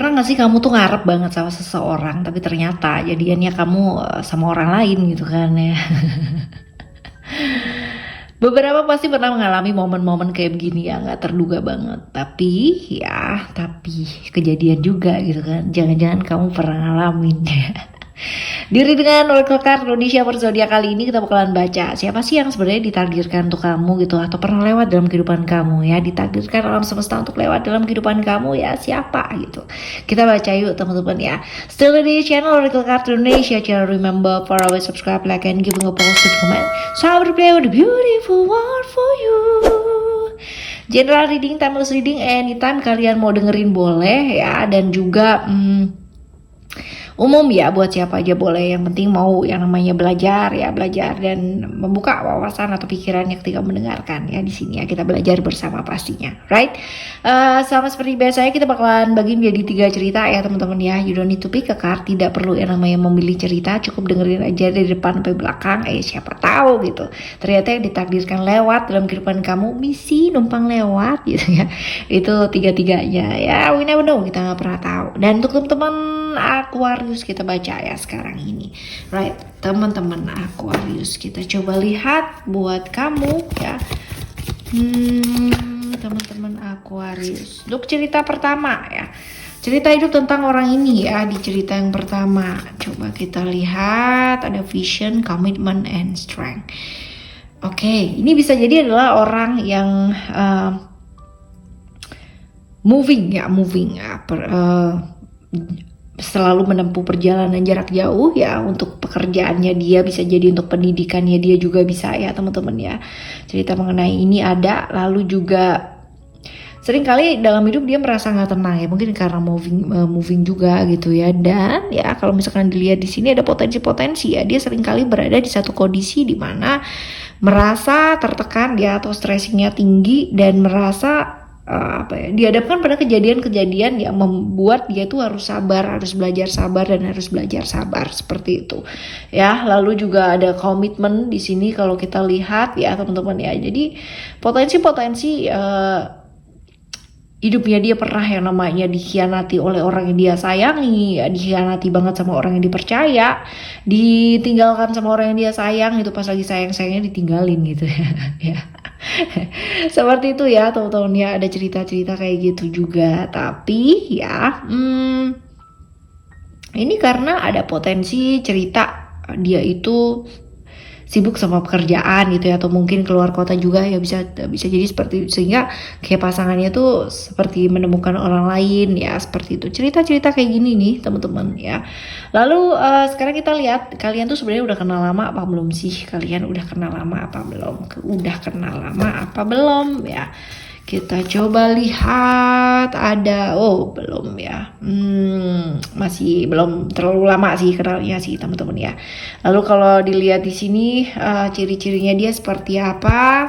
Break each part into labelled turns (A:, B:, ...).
A: Pernah gak sih kamu tuh ngarep banget sama seseorang, tapi ternyata jadiannya kamu sama orang lain gitu kan ya. Beberapa pasti pernah mengalami momen-momen kayak begini ya, nggak terduga banget. Tapi kejadian juga gitu kan. Jangan-jangan kamu pernah ngalamin ya. Diri dengan Oracle Card Indonesia per zodiak kali ini kita bakalan baca siapa sih yang sebenarnya ditakdirkan untuk kamu gitu, atau pernah lewat dalam kehidupan kamu ya, ditakdirkan alam semesta untuk lewat dalam kehidupan kamu ya, siapa gitu. Kita baca yuk teman-teman ya. Still di channel Oracle Card Indonesia, channel remember for always subscribe, like and giving a positive comment. So I will play with a beautiful word for you. General reading, timeless reading, anytime kalian mau dengerin boleh ya, dan juga umum ya, buat siapa aja boleh, yang penting mau yang namanya belajar ya, belajar dan membuka wawasan atau pikirannya ketika mendengarkan ya. Di sini ya kita belajar bersama pastinya, right? Sama seperti biasanya kita bakalan bagi menjadi 3 cerita ya teman-teman ya. You don't need to pick a card, tidak perlu yang namanya memilih cerita, cukup dengerin aja dari depan sampai belakang. Siapa tahu gitu ternyata yang ditakdirkan lewat dalam kehidupan kamu, misi numpang lewat gitu ya. Itu 3-3-nya ya, we never know, kita nggak pernah tahu. Dan untuk teman-teman Aquarius kita baca ya sekarang ini, right? Teman-teman Aquarius, kita coba lihat buat kamu ya, teman-teman Aquarius. Untuk cerita pertama ya, cerita hidup tentang orang ini ya. Di cerita yang pertama coba kita lihat ada vision, commitment, and strength. Oke, ini bisa jadi adalah orang yang moving ya, selalu menempuh perjalanan jarak jauh ya. Untuk pekerjaannya dia, bisa jadi untuk pendidikannya dia juga bisa ya teman-teman ya. Cerita mengenai ini ada. Lalu juga seringkali dalam hidup dia merasa nggak tenang ya, mungkin karena moving juga gitu ya. Dan ya kalau misalkan dilihat di sini ada potensi-potensi ya, dia seringkali berada di satu kondisi di mana merasa tertekan ya, atau stressingnya tinggi, dan merasa dihadapkan pada kejadian-kejadian yang membuat dia tuh harus sabar, harus belajar sabar, dan harus belajar sabar seperti itu ya. Lalu juga ada komitmen di sini kalau kita lihat ya teman-teman ya. Jadi potensi-potensi hidupnya dia pernah yang namanya dikhianati oleh orang yang dia sayangi ya, dikhianati banget sama orang yang dipercaya, ditinggalkan sama orang yang dia sayang itu pas lagi sayang-sayangnya ditinggalin gitu ya. Seperti itu ya teman-teman ya, ada cerita-cerita kayak gitu juga. Tapi ya ini karena ada potensi cerita dia itu sibuk sama pekerjaan gitu ya, atau mungkin keluar kota juga ya, bisa jadi seperti itu, sehingga kayak pasangannya tuh seperti menemukan orang lain ya, seperti itu. Cerita-cerita kayak gini nih teman-teman ya. Lalu sekarang kita lihat kalian tuh sebenarnya udah kenal lama apa belum sih? Kalian udah kenal lama apa belum? Udah kenal lama apa belum ya? Kita coba lihat ada, belum ya, masih belum terlalu lama sih kenalnya sih teman-teman ya. Lalu kalau dilihat di sini ciri-cirinya dia seperti apa?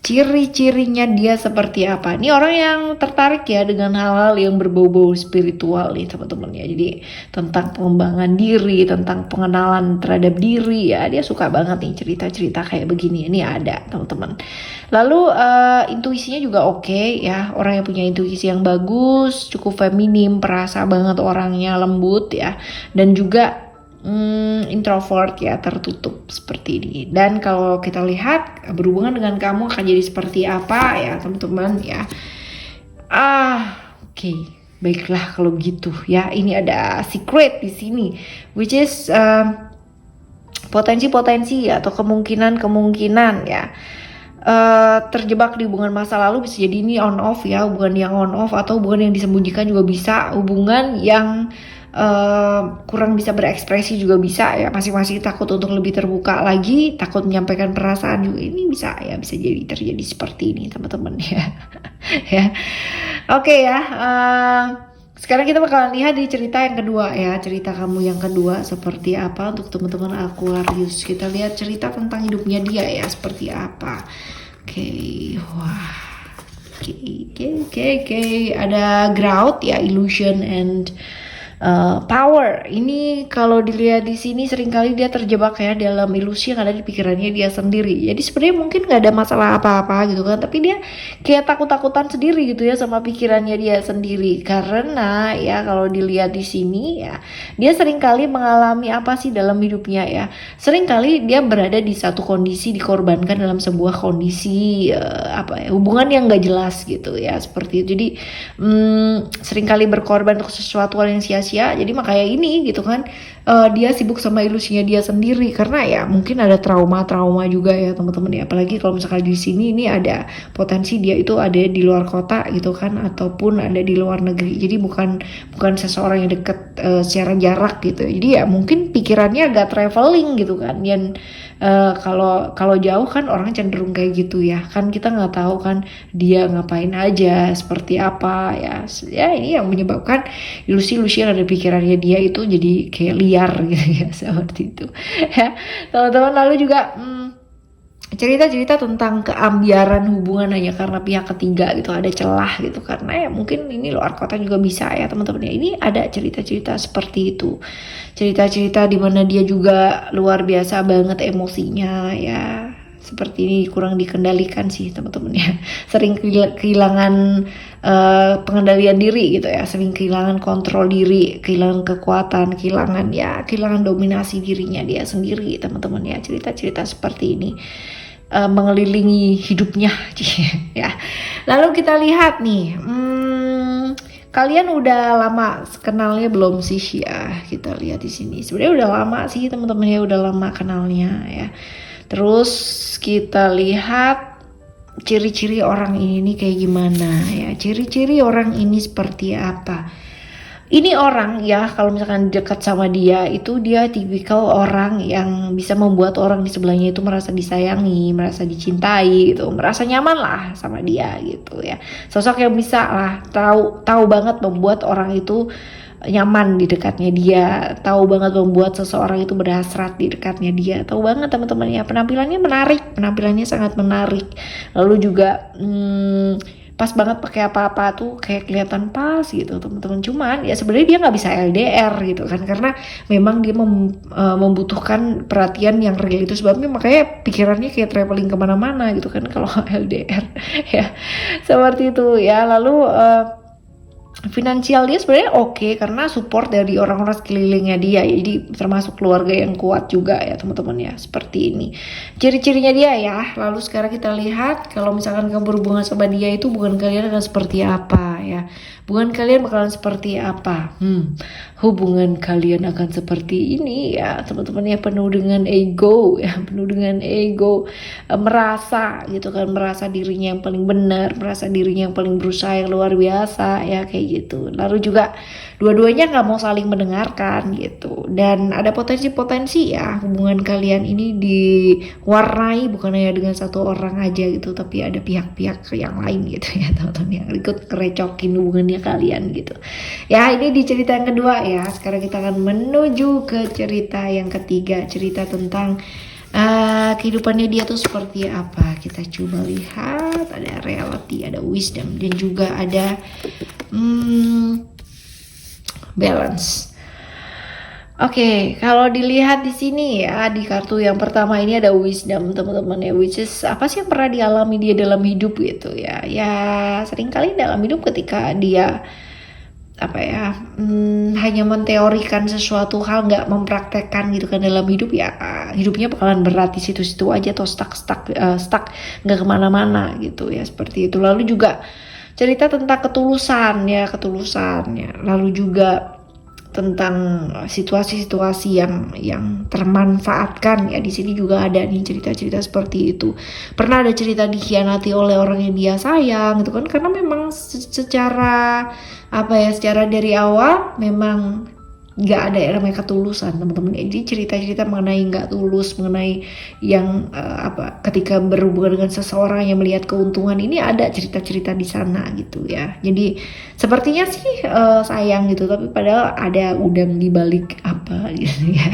A: Ciri-cirinya dia seperti apa? Ini orang yang tertarik ya dengan hal-hal yang berbau-bau spiritual nih teman-teman ya. Jadi tentang pengembangan diri, tentang pengenalan terhadap diri ya. Dia suka banget nih cerita-cerita kayak begini. Ini ada teman-teman. Lalu intuisinya juga oke ya. Orang yang punya intuisi yang bagus, cukup feminim, perasa banget orangnya, lembut ya. Dan juga introvert ya, tertutup seperti ini. Dan kalau kita lihat berhubungan dengan kamu akan jadi seperti apa ya teman-teman ya. Oke. Baiklah kalau gitu ya. Ini ada secret di sini, which is potensi-potensi atau kemungkinan ya. Terjebak di hubungan masa lalu, bisa jadi ini on off ya, hubungan yang on off, atau hubungan yang disembunyikan juga bisa, hubungan yang kurang bisa berekspresi juga bisa ya, masing-masing takut untuk lebih terbuka lagi, takut menyampaikan perasaan juga, ini bisa ya, bisa jadi terjadi seperti ini teman-teman ya. Ya, oke ya. Sekarang kita bakalan lihat di cerita yang kedua ya, cerita kamu yang kedua seperti apa untuk teman-teman Aquarius. Kita lihat cerita tentang hidupnya dia ya, seperti apa. Oke, wah. Oke. Ada Grout ya, illusion and power. Ini kalau dilihat di sini seringkali dia terjebak ya dalam ilusi yang ada di pikirannya dia sendiri. Jadi sebenarnya mungkin nggak ada masalah apa-apa gitu kan, tapi dia kayak takut-takutan sendiri gitu ya sama pikirannya dia sendiri. Karena ya kalau dilihat di sini ya, dia seringkali mengalami apa sih dalam hidupnya ya. Seringkali dia berada di satu kondisi, dikorbankan dalam sebuah kondisi hubungan yang nggak jelas gitu ya, seperti itu. Jadi seringkali berkorban untuk sesuatu hal yang sia-sia. Jadi makanya ini gitu kan, dia sibuk sama ilusinya dia sendiri karena ya mungkin ada trauma juga ya teman-teman ya. Apalagi kalau misalkan di sini ini ada potensi dia itu ada di luar kota gitu kan, ataupun ada di luar negeri. Jadi bukan seseorang yang deket secara jarak gitu. Jadi ya mungkin pikirannya agak traveling gitu kan. Dan kalau jauh kan orang cenderung kayak gitu ya, kan kita nggak tahu kan dia ngapain aja, seperti apa ya. Ya ini yang menyebabkan ilusi-ilusi yang ada di pikirannya dia itu jadi kayak liar gitu ya, seperti itu ya teman-teman. Lalu juga cerita-cerita tentang keambiaran hubungan hanya karena pihak ketiga gitu, ada celah gitu, karena ya mungkin ini luar kota juga bisa ya teman-teman ya. Ini ada cerita-cerita seperti itu, cerita-cerita dimana dia juga luar biasa banget emosinya ya, seperti ini kurang dikendalikan sih teman-teman ya. Sering kehilangan pengendalian diri gitu ya, sering kehilangan kontrol diri, kehilangan kekuatan, kehilangan dominasi dirinya dia sendiri teman-teman ya. Cerita-cerita seperti ini mengelilingi hidupnya ya. Lalu kita lihat nih, kalian udah lama kenalnya belum sih ya? Kita lihat di sini. Sebenarnya udah lama sih teman-teman ya, udah lama kenalnya ya. Terus kita lihat ciri-ciri orang ini nih kayak gimana ya. Ciri-ciri orang ini seperti apa? Ini orang ya, kalau misalkan dekat sama dia itu dia tipikal orang yang bisa membuat orang di sebelahnya itu merasa disayangi, merasa dicintai gitu, merasa nyaman lah sama dia gitu ya. Sosok yang bisa lah tahu banget membuat orang itu nyaman di dekatnya dia, tahu banget membuat seseorang itu berhasrat di dekatnya dia, tahu banget teman-teman ya. Penampilannya sangat menarik. Lalu juga pas banget pakai apa-apa tuh kayak kelihatan pas gitu teman-teman. Cuman ya sebenarnya dia nggak bisa LDR gitu kan, karena memang dia membutuhkan perhatian yang real. Itu sebabnya makanya pikirannya kayak traveling kemana-mana gitu kan kalau LDR ya, seperti itu ya. Lalu finansial dia sebenarnya oke, karena support dari orang-orang sekelilingnya dia ya. Jadi termasuk keluarga yang kuat juga ya teman-teman ya, seperti ini ciri-cirinya dia ya. Lalu sekarang kita lihat kalau misalkan kamu berhubungan sama dia itu bukan kalian akan seperti apa ya. Hubungan kalian bakalan seperti apa? Hubungan kalian akan seperti ini ya teman-teman ya, penuh dengan ego ya, penuh dengan ego, merasa gitu kan, merasa dirinya yang paling benar, merasa dirinya yang paling berusaha, yang luar biasa ya, kayak gitu. Lalu juga dua-duanya nggak mau saling mendengarkan gitu, dan ada potensi-potensi ya hubungan kalian ini diwarnai bukan hanya dengan satu orang aja gitu, tapi ada pihak-pihak yang lain gitu ya teman-teman, yang ikut kerecokin hubungannya kalian gitu ya. Ini di cerita yang kedua ya. Sekarang kita akan menuju ke cerita yang ketiga, cerita tentang kehidupannya dia tuh seperti apa. Kita coba lihat, ada reality, ada wisdom, dan juga ada balance. Oke, kalau dilihat di sini ya, di kartu yang pertama ini ada wisdom teman-teman ya, which is apa sih yang pernah dialami dia dalam hidup gitu ya. Ya seringkali dalam hidup ketika dia hanya menteorikan sesuatu hal, nggak mempraktekkan gitu kan dalam hidup ya, hidupnya bakalan berat di situ-situ aja atau stuck nggak kemana-mana gitu ya, seperti itu. Lalu juga cerita tentang ketulusan ya. Lalu juga tentang situasi-situasi yang termanfaatkan ya. Di sini juga ada nih cerita-cerita seperti itu. Pernah ada cerita dikhianati oleh orang yang dia sayang gitu kan, karena memang secara dari awal memang nggak ada yang namanya ketulusan teman-teman. Jadi cerita-cerita mengenai nggak tulus, mengenai yang ketika berhubungan dengan seseorang yang melihat keuntungan, ini ada cerita-cerita di sana gitu ya. Jadi sepertinya sih sayang gitu, tapi padahal ada udang di balik apa gitu ya.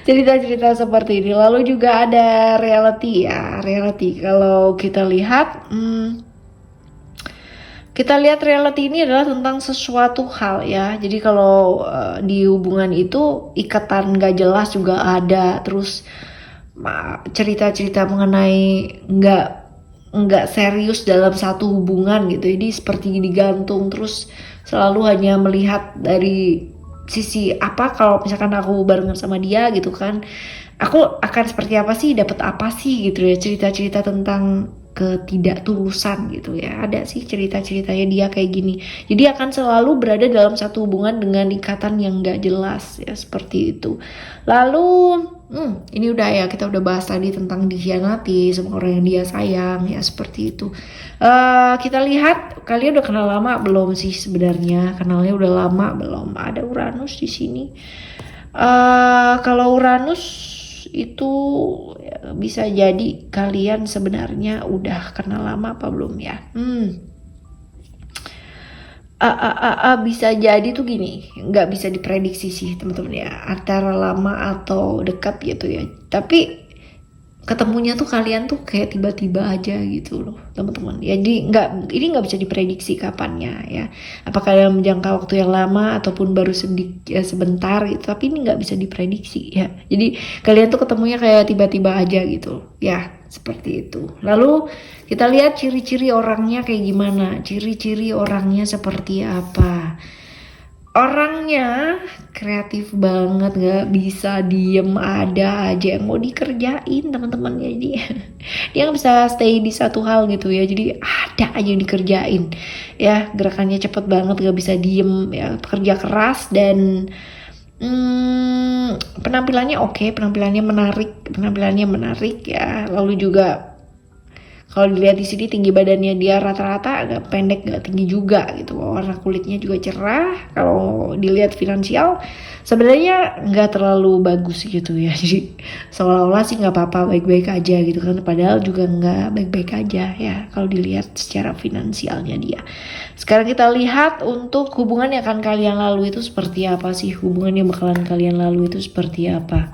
A: Cerita-cerita seperti ini. Lalu juga ada reality ya. Reality kalau kita lihat Kita lihat reality ini adalah tentang sesuatu hal ya. Jadi kalau di hubungan itu ikatan gak jelas juga ada. Terus cerita-cerita mengenai nggak serius dalam satu hubungan gitu. Jadi seperti digantung, terus selalu hanya melihat dari sisi apa, kalau misalkan aku barengan sama dia gitu kan, aku akan seperti apa sih, dapat apa sih gitu ya. Cerita-cerita tentang ketidaktulusan gitu ya, ada sih cerita-ceritanya dia kayak gini. Jadi akan selalu berada dalam satu hubungan dengan ikatan yang gak jelas ya, seperti itu. Lalu ini udah ya, kita udah bahas tadi tentang dikhianati sama orang yang dia sayang ya, seperti itu. Kita lihat kalian udah kenal lama belum sih sebenarnya? Kenalnya udah lama belum? Ada Uranus di sini. Kalau Uranus itu ya, bisa jadi kalian sebenarnya udah kenal lama apa belum ya? Bisa jadi tuh gini, nggak bisa diprediksi sih teman-teman ya, antara lama atau dekat gitu ya. Tapi ketemunya tuh kalian tuh kayak tiba-tiba aja gitu loh teman-teman. Jadi ini nggak bisa diprediksi kapannya ya. Apakah dalam jangka waktu yang lama ataupun baru sebentar gitu. Tapi ini nggak bisa diprediksi ya. Jadi kalian tuh ketemunya kayak tiba-tiba aja gitu ya, seperti itu. Lalu kita lihat ciri-ciri orangnya kayak gimana. Ciri-ciri orangnya seperti apa. Orangnya kreatif banget, gak bisa diem, ada aja yang mau dikerjain teman-teman ya. Jadi dia gak bisa stay di satu hal gitu ya, jadi ada aja yang dikerjain ya. Gerakannya cepet banget, gak bisa diem ya, pekerja keras. Dan penampilannya oke, penampilannya menarik ya. Lalu juga kalau dilihat di sini tinggi badannya dia rata-rata, agak pendek, gak tinggi juga gitu. Warna kulitnya juga cerah. Kalau dilihat finansial sebenarnya nggak terlalu bagus gitu ya. Jadi seolah-olah sih nggak apa-apa, baik-baik aja gitu kan. Padahal juga nggak baik-baik aja ya kalau dilihat secara finansialnya dia. Sekarang kita lihat untuk hubungan yang akan kalian lalui itu seperti apa sih. Hubungan yang bakalan kalian lalui itu seperti apa.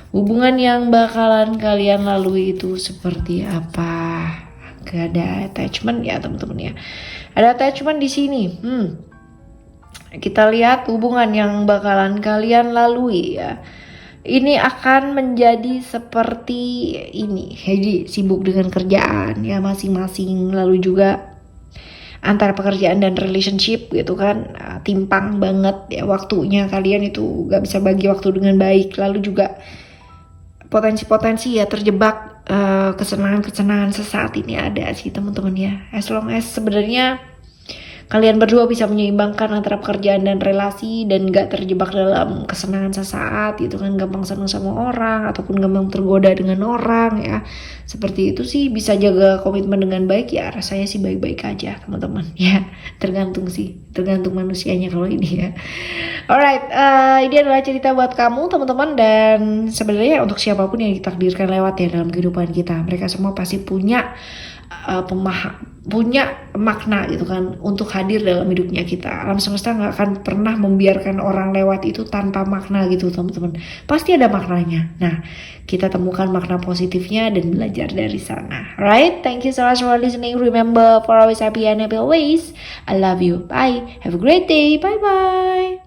A: Hubungan yang bakalan kalian lalui itu seperti apa? Gak ada attachment ya teman-teman ya. Ada attachment di sini. Kita lihat hubungan yang bakalan kalian lalui ya. Ini akan menjadi seperti ini. Jadi sibuk dengan kerjaan ya masing-masing. Lalu juga antara pekerjaan dan relationship gitu kan, timpang banget ya waktunya. Kalian itu gak bisa bagi waktu dengan baik. Lalu juga potensi-potensi ya terjebak kesenangan-kesenangan sesaat ini ada sih teman-teman ya. As long as sebenarnya kalian berdua bisa menyeimbangkan antara pekerjaan dan relasi dan gak terjebak dalam kesenangan sesaat gitu kan, gampang senang sama orang ataupun gampang tergoda dengan orang ya. Seperti itu sih, bisa jaga komitmen dengan baik ya, rasanya sih baik-baik aja teman-teman ya. Tergantung manusianya kalau ini ya. Alright, ini adalah cerita buat kamu teman-teman. Dan sebenarnya untuk siapapun yang ditakdirkan lewat ya dalam kehidupan kita, mereka semua pasti punya punya makna gitu kan untuk hadir dalam hidupnya kita. Alam semesta nggak akan pernah membiarkan orang lewat itu tanpa makna gitu teman-teman. Pasti ada maknanya. Nah, kita temukan makna positifnya dan belajar dari sana. Right? Thank you so much for listening. Remember, for always happy and happy always. I love you. Bye. Have a great day. Bye bye.